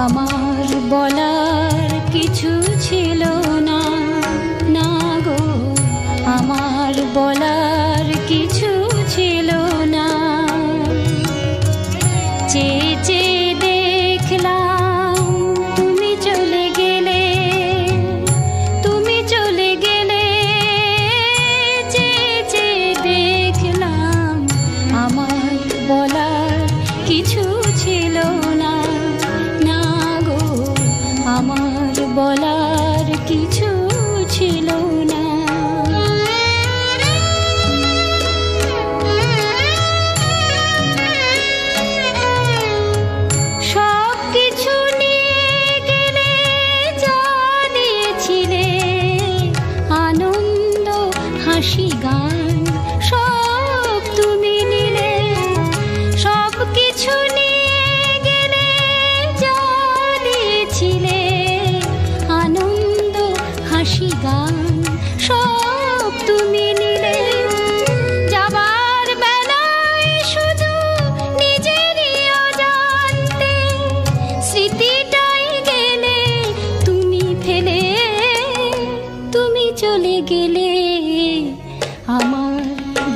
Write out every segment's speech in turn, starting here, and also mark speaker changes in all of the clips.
Speaker 1: আমার বলার কিছু ছিল না, না গো, আমার বলার কিছু ছিল না। চেয়ে চেয়ে দেখলাম তুমি চলে গেলে, তুমি চলে গেলে। চেয়ে চেয়ে দেখলাম আমার বলার কিছু ছিল না, না গো, আমার বলার কিছু ছিল না। সব কিছু নিয়ে গেলে, জানিয়েছিলে আনন্দ হাসি গান সব তুমি নিলে। সব কিছু নিয়ে গেলে, জানিয়েছিলে আনন্দ হাসি গান সব তুমি নিলে। যাবার বেলায় শুধু নিজেরই অজান্তে স্মৃতিটাই গেলে তুমি ফেলে। তুমি চলে গেলে, আমার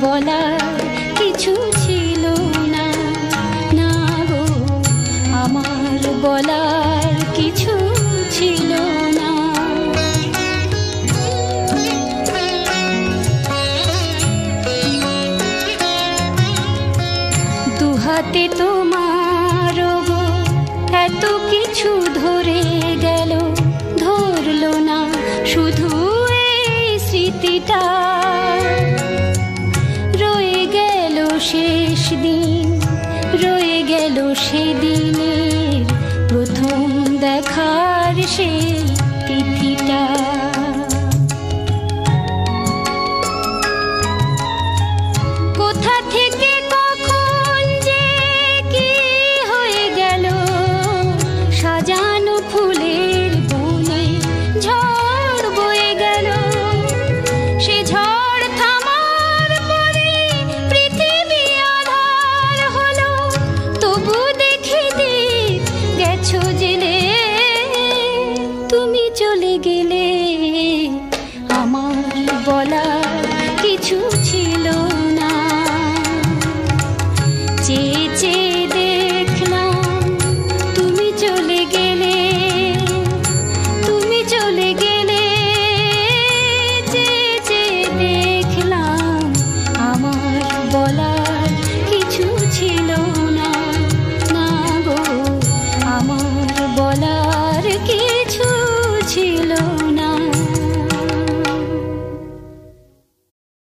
Speaker 1: বলার কিছু ছিল না, না গো, আমার বলার কিছু ছিল না। দুহাতে তোমার গো এত কিছু ধরে গেল, ধরলো না শুধু এই স্মৃতিটা। রয়ে গেল শেষ দিন, রয়ে গেল সেদিনের প্রথম দেখার সেই তিথিটা। কোথা থেকে কখন যে কি হয়ে গেল, সাজানো ফুলের বনে ঝড় বয়ে গেল। সে ঝড় থামার পরে পৃথিবী আধার হলো, তবু দেখি দীপ গেছো জেলে। তুমি চলে গেলে, আমার বলার কিছু ছিল না। চেয়ে চেয়ে দেখলাম তুমি চলে গেলে, তুমি চলে গেলে। চেয়ে চেয়ে দেখলাম আমার বলার কিছু ছিল না, না গো, আমার বলার কিছু ছিল না।